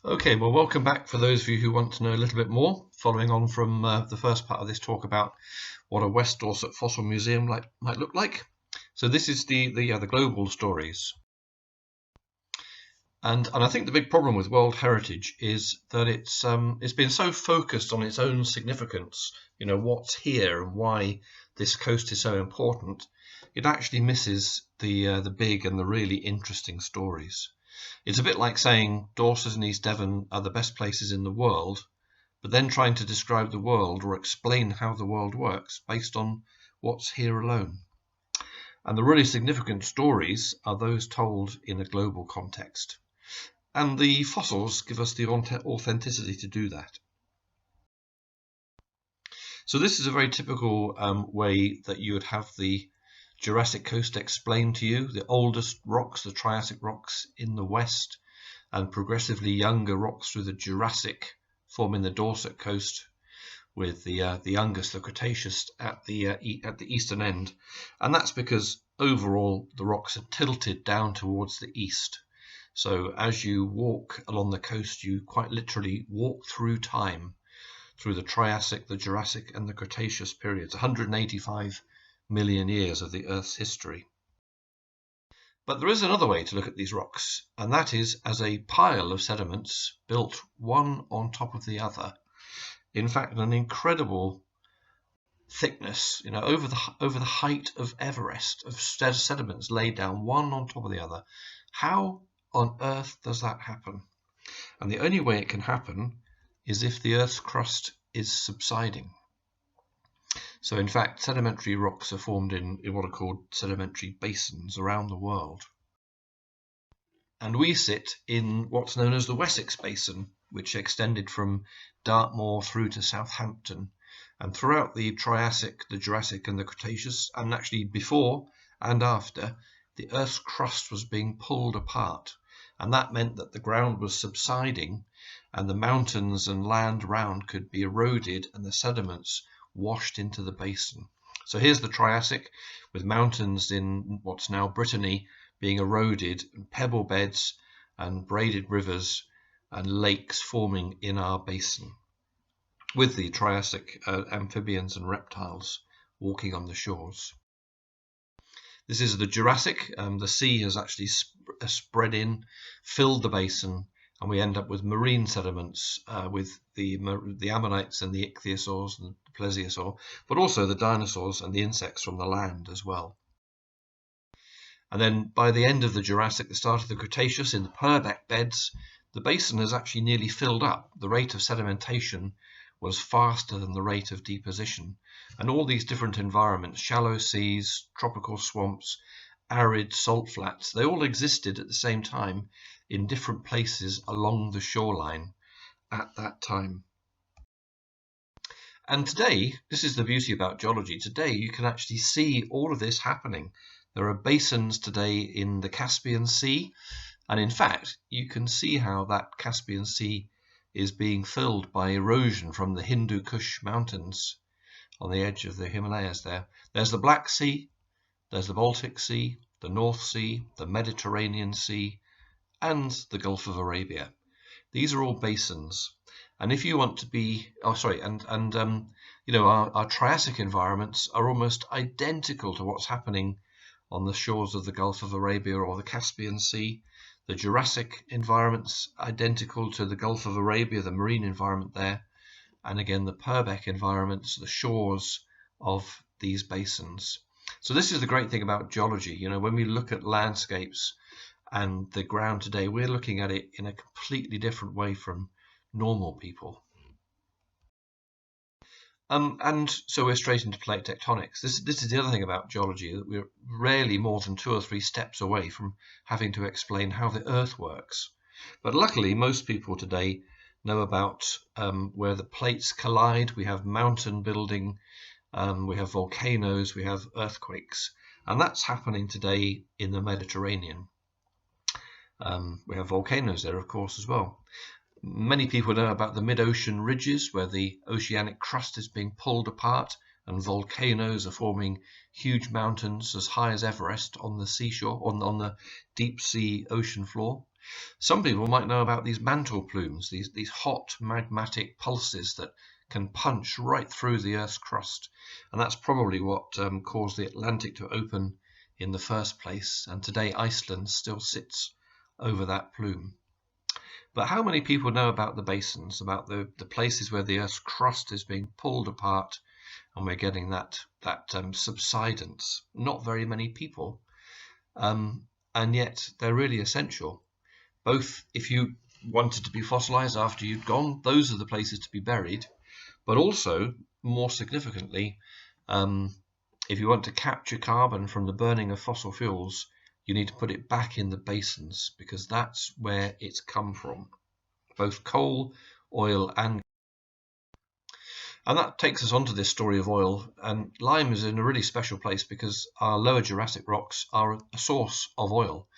Okay, well, welcome back for those of you who want to know a little bit more, following on from the first part of this talk about what a West Dorset fossil museum might look like. So this is the global stories. And I think the big problem with World Heritage is that it's been so focused on its own significance, what's here and why this coast is so important, it actually misses the big and the really interesting stories. It's a bit like saying Dorset and East Devon are the best places in the world, but then trying to describe the world or explain how the world works based on what's here alone. And the really significant stories are those told in a global context. And the fossils give us the authenticity to do that. So this is a very typical way that you would have the Jurassic coast explained to you. The oldest rocks, the Triassic rocks in the west, and progressively younger rocks through the Jurassic forming the Dorset coast, with the youngest, the Cretaceous, at the eastern end. And that's because overall the rocks are tilted down towards the east. So as you walk along the coast, you quite literally walk through time, through the Triassic, the Jurassic, and the Cretaceous periods, 185 million years of the Earth's history. But there is another way to look at these rocks, and that is as a pile of sediments built one on top of the other. In fact, an incredible thickness, over the height of Everest, of sediments laid down one on top of the other. How on earth does that happen? And the only way it can happen is if the Earth's crust is subsiding. So in fact, sedimentary rocks are formed in what are called sedimentary basins around the world. And we sit in what's known as the Wessex Basin, which extended from Dartmoor through to Southampton. And throughout the Triassic, the Jurassic, and the Cretaceous, and actually before and after, the Earth's crust was being pulled apart. And that meant that the ground was subsiding and the mountains and land around could be eroded and the sediments washed into the basin. So here's the Triassic, with mountains in what's now Brittany being eroded, and pebble beds and braided rivers and lakes forming in our basin, with the Triassic amphibians and reptiles walking on the shores. This is the Jurassic. The sea has actually spread in, filled the basin, and we end up with marine sediments with the ammonites and the ichthyosaurs and the plesiosaur, but also the dinosaurs and the insects from the land as well. And then by the end of the Jurassic, the start of the Cretaceous, in the Purbeck beds, the basin has actually nearly filled up. The rate of sedimentation was faster than the rate of deposition. And all these different environments, shallow seas, tropical swamps, arid salt flats, they all existed at the same time in different places along the shoreline at that time. And today, this is the beauty about geology, today you can actually see all of this happening. There are basins today in the Caspian Sea, and in fact you can see how that Caspian Sea is being filled by erosion from the Hindu Kush mountains on the edge of the Himalayas there. There's the Black Sea, there's the Baltic Sea, the North Sea, the Mediterranean Sea, and the Gulf of Arabia. These are all basins. And if you want to be, our Triassic environments are almost identical to what's happening on the shores of the Gulf of Arabia or the Caspian Sea. The Jurassic environment's identical to the Gulf of Arabia, the marine environment there. And again, the Purbeck environments, the shores of these basins. So this is the great thing about geology. When we look at landscapes and the ground today, we're looking at it in a completely different way from normal people. And so we're straight into plate tectonics. This is the other thing about geology, that we're rarely more than 2 or 3 steps away from having to explain how the Earth works. But luckily, most people today know about where the plates collide. We have mountain building, we have volcanoes, we have earthquakes, and that's happening today in the Mediterranean. We have volcanoes there, of course, as well. Many people know about the mid-ocean ridges, where the oceanic crust is being pulled apart and volcanoes are forming huge mountains as high as Everest on the seashore, on the deep sea ocean floor. Some people might know about these mantle plumes, these hot magmatic pulses that can punch right through the Earth's crust. And that's probably what caused the Atlantic to open in the first place. And today Iceland still sits over that plume. But how many people know about the basins, about the places where the Earth's crust is being pulled apart and we're getting that subsidence? Not very many people. And yet they're really essential. Both if you wanted to be fossilized after you'd gone, those are the places to be buried. But also, more significantly, if you want to capture carbon from the burning of fossil fuels, you need to put it back in the basins, because that's where it's come from. Both coal, oil, and that takes us on to this story of oil. And Lyme is in a really special place because our lower Jurassic rocks are a source of oil.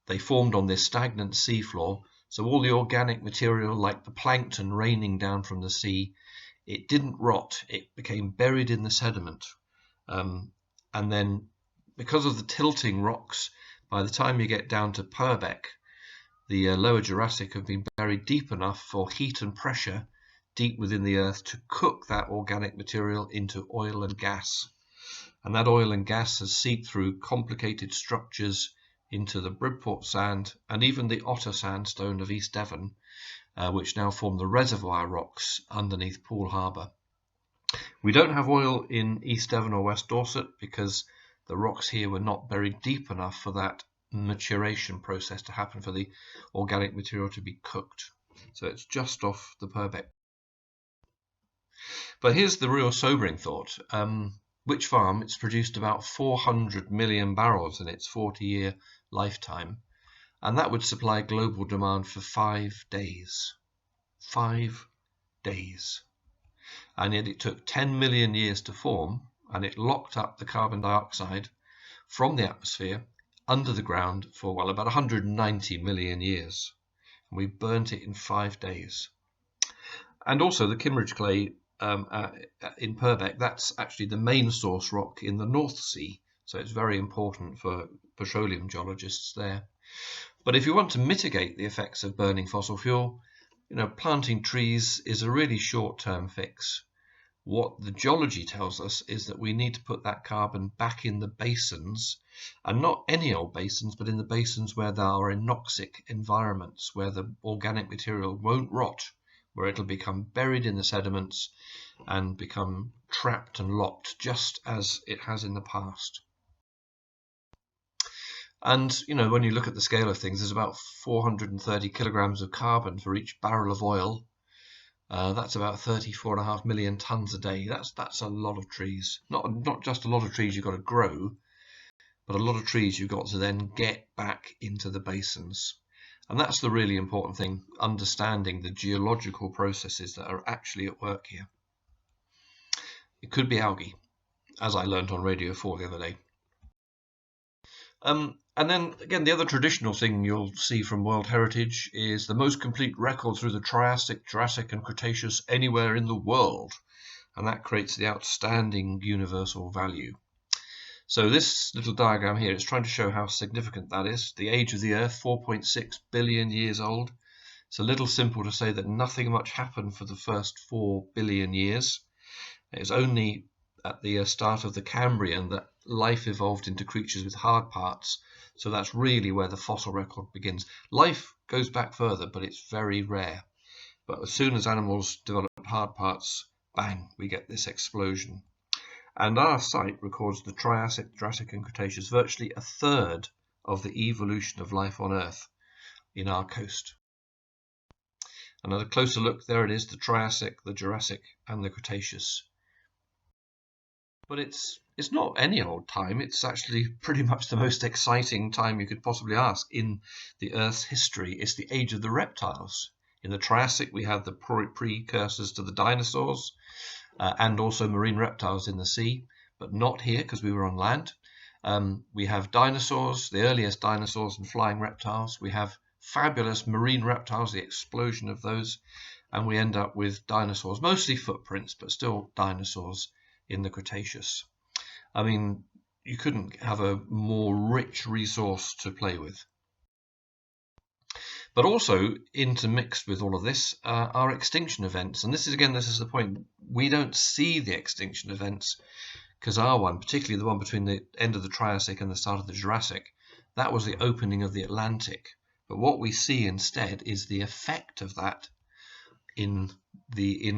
They formed on this stagnant seafloor, so all the organic material, like the plankton raining down from the sea, it didn't rot, it became buried in the sediment. And then, because of the tilting rocks, by the time you get down to Purbeck, the lower Jurassic have been buried deep enough for heat and pressure deep within the earth to cook that organic material into oil and gas. And that oil and gas has seeped through complicated structures into the Bridport sand and even the Otter sandstone of East Devon, which now form the reservoir rocks underneath Poole Harbour. We don't have oil in East Devon or West Dorset because the rocks here were not buried deep enough for that maturation process to happen, for the organic material to be cooked. So it's just off the Purbeck. But here's the real sobering thought. Witch Farm, it's produced about 400 million barrels in its 40-year lifetime, and that would supply global demand for 5 days. 5 days. And yet it took 10 million years to form, and it locked up the carbon dioxide from the atmosphere under the ground for, well, about 190 million years. And we burnt it in 5 days. And also the Kimmeridge clay in Purbeck, that's actually the main source rock in the North Sea, so it's very important for petroleum geologists there. But if you want to mitigate the effects of burning fossil fuel, planting trees is a really short-term fix. What the geology tells us is that we need to put that carbon back in the basins, and not any old basins, but in the basins where there are anoxic environments, where the organic material won't rot, where it'll become buried in the sediments and become trapped and locked, just as it has in the past. And, when you look at the scale of things, there's about 430 kilograms of carbon for each barrel of oil. That's about 34.5 million tons a day. That's a lot of trees. Not just a lot of trees you've got to grow, but a lot of trees you've got to then get back into the basins. And that's the really important thing, understanding the geological processes that are actually at work here. It could be algae, as I learned on Radio 4 the other day. And then, again, the other traditional thing you'll see from World Heritage is the most complete record through the Triassic, Jurassic and Cretaceous anywhere in the world. And that creates the outstanding universal value. So this little diagram here is trying to show how significant that is. The age of the Earth, 4.6 billion years old. It's a little simple to say that nothing much happened for the first 4 billion years. It's only at the start of the Cambrian that life evolved into creatures with hard parts. So that's really where the fossil record begins. Life goes back further, but it's very rare. But as soon as animals develop hard parts, bang, we get this explosion. And our site records the Triassic, Jurassic and Cretaceous, virtually a third of the evolution of life on Earth in our coast. Another closer look, there it is, the Triassic, the Jurassic and the Cretaceous. But it's not any old time, it's actually pretty much the most exciting time you could possibly ask in the Earth's history. It's the age of the reptiles. In the Triassic we have the precursors to the dinosaurs, and also marine reptiles in the sea, but not here because we were on land. We have dinosaurs, the earliest dinosaurs and flying reptiles. We have fabulous marine reptiles, the explosion of those, and we end up with dinosaurs, mostly footprints, but still dinosaurs in the Cretaceous. I mean, you couldn't have a more rich resource to play with. But also intermixed with all of this are extinction events. And this is the point. We don't see the extinction events because our one, particularly the one between the end of the Triassic and the start of the Jurassic, that was the opening of the Atlantic. But what we see instead is the effect of that in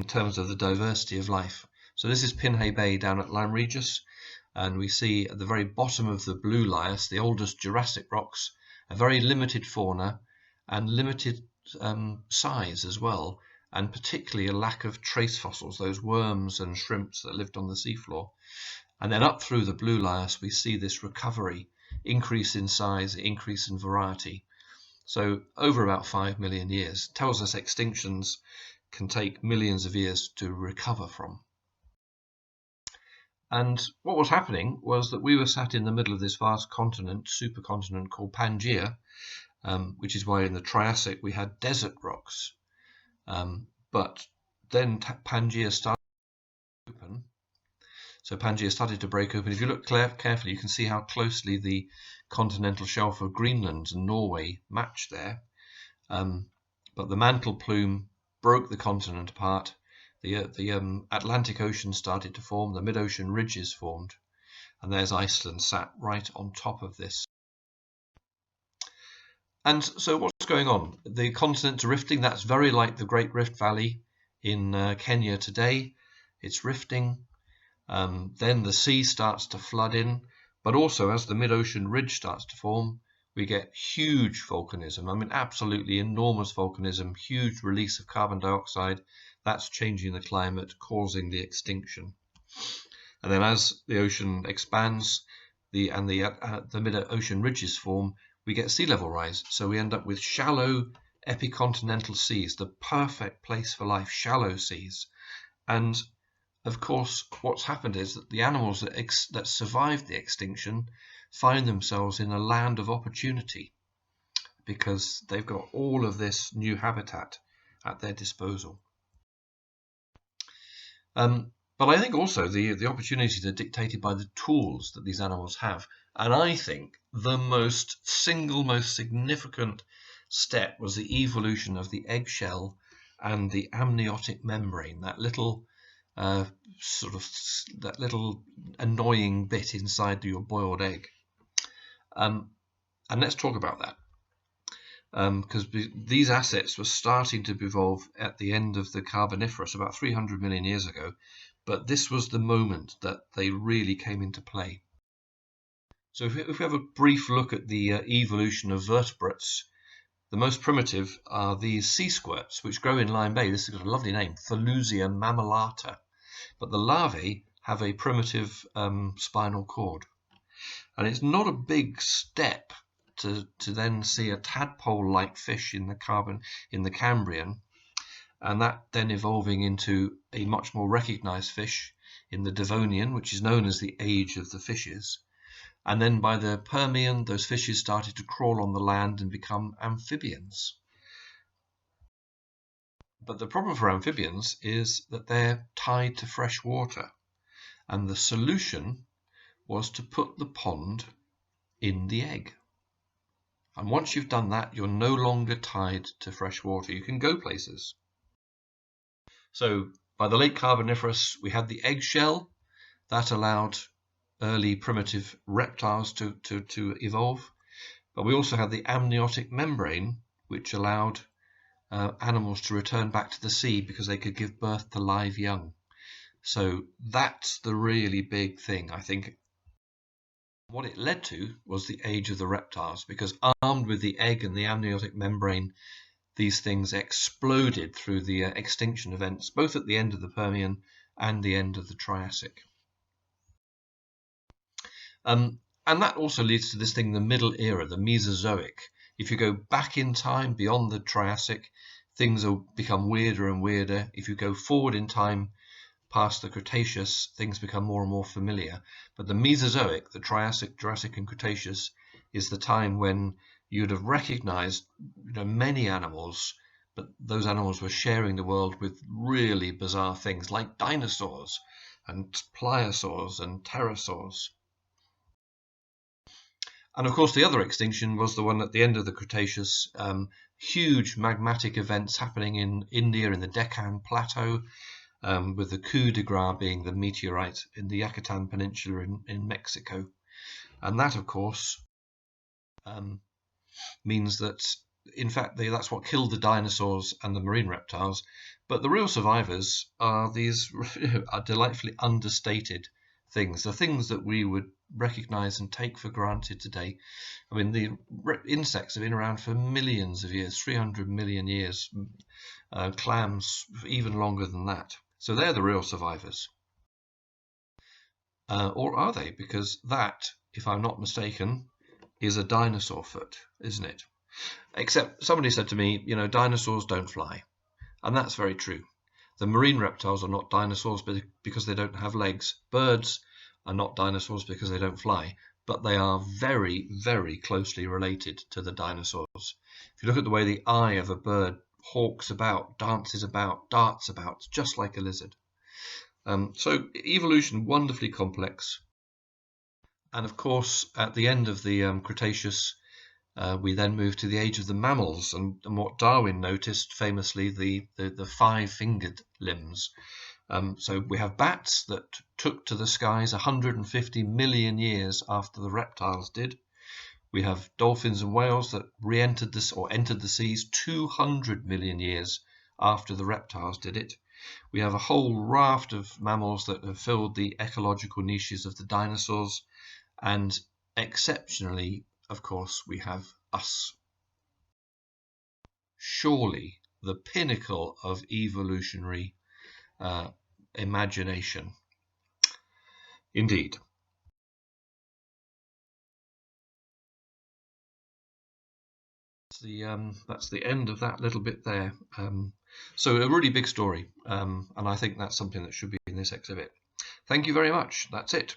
terms of the diversity of life. So this is Pinhay Bay down at Lyme Regis, and we see at the very bottom of the blue lias, the oldest Jurassic rocks, a very limited fauna and limited size as well, and particularly a lack of trace fossils, those worms and shrimps that lived on the seafloor. And then up through the blue lias, we see this recovery, increase in size, increase in variety. So over about 5 million years, tells us extinctions can take millions of years to recover from. And what was happening was that we were sat in the middle of this vast continent, supercontinent called Pangaea, which is why in the Triassic we had desert rocks. But then Pangaea started to open. So Pangaea started to break open. If you look carefully, you can see how closely the continental shelf of Greenland and Norway match there. But the mantle plume broke the continent apart. The Atlantic Ocean started to form. The mid-ocean ridges formed. And there's Iceland sat right on top of this. And so what's going on? The continents are rifting. That's very like the Great Rift Valley in Kenya today. It's rifting. Then the sea starts to flood in. But also as the mid-ocean ridge starts to form, we get huge volcanism. I mean, absolutely enormous volcanism, huge release of carbon dioxide. That's changing the climate, causing the extinction. And then as the ocean expands the mid-ocean ridges form, we get sea level rise. So we end up with shallow epicontinental seas, the perfect place for life, shallow seas. And of course, what's happened is that the animals that survived the extinction find themselves in a land of opportunity because they've got all of this new habitat at their disposal. But I think also the opportunities are dictated by the tools that these animals have. And I think the single most significant step was the evolution of the eggshell and the amniotic membrane, that little annoying bit inside your boiled egg. And let's talk about that. Because these assets were starting to evolve at the end of the Carboniferous, about 300 million years ago, but this was the moment that they really came into play. So if we have a brief look at the evolution of vertebrates, the most primitive are these sea squirts, which grow in Lyme Bay. This has got a lovely name, Tholusia mammillata, but the larvae have a primitive spinal cord. And it's not a big step to then see a tadpole-like fish in the Cambrian, and that then evolving into a much more recognized fish in the Devonian, which is known as the age of the fishes. And then by the Permian, those fishes started to crawl on the land and become amphibians. But the problem for amphibians is that they're tied to fresh water, and the solution was to put the pond in the egg. And once you've done that, you're no longer tied to fresh water. You can go places. So by the late Carboniferous, we had the eggshell. That allowed early primitive reptiles to evolve. But we also had the amniotic membrane, which allowed animals to return back to the sea because they could give birth to live young. So that's the really big thing, I think. What it led to was the age of the reptiles, because armed with the egg and the amniotic membrane, these things exploded through the extinction events, both at the end of the Permian and the end of the Triassic. And that also leads to this thing, the Middle Era, the Mesozoic. If you go back in time beyond the Triassic, things will become weirder and weirder. If you go forward in time past the Cretaceous, things become more and more familiar. But the Mesozoic, the Triassic, Jurassic and Cretaceous, is the time when you'd have recognized many animals, but those animals were sharing the world with really bizarre things like dinosaurs and pliosaurs and pterosaurs. And of course the other extinction was the one at the end of the Cretaceous, huge magmatic events happening in India in the Deccan Plateau, with the coup de grace being the meteorite in the Yucatan Peninsula in Mexico. And that, of course, means that, in fact, that's what killed the dinosaurs and the marine reptiles. But the real survivors are these are delightfully understated things, the things that we would recognize and take for granted today. I mean, the insects have been around for millions of years, 300 million years, clams even longer than that. So they're the real survivors. Or are they? Because that, if I'm not mistaken, is a dinosaur foot, isn't it? Except somebody said to me, dinosaurs don't fly. And that's very true. The marine reptiles are not dinosaurs because they don't have legs. Birds are not dinosaurs because they don't fly. But they are very, very closely related to the dinosaurs. If you look at the way the eye of a bird hawks about, dances about, darts about, just like a lizard. So evolution, wonderfully complex. And of course, at the end of the Cretaceous, we then moved to the age of the mammals, and what Darwin noticed famously, the five-fingered limbs. So we have bats that took to the skies 150 million years after the reptiles did. We have dolphins and whales that re-entered this or entered the seas 200 million years after the reptiles did it. We have a whole raft of mammals that have filled the ecological niches of the dinosaurs, and exceptionally, of course, we have us. Surely the pinnacle of evolutionary imagination. Indeed. That's the end of that little bit there. So a really big story, and I think that's something that should be in this exhibit. Thank you very much. That's it.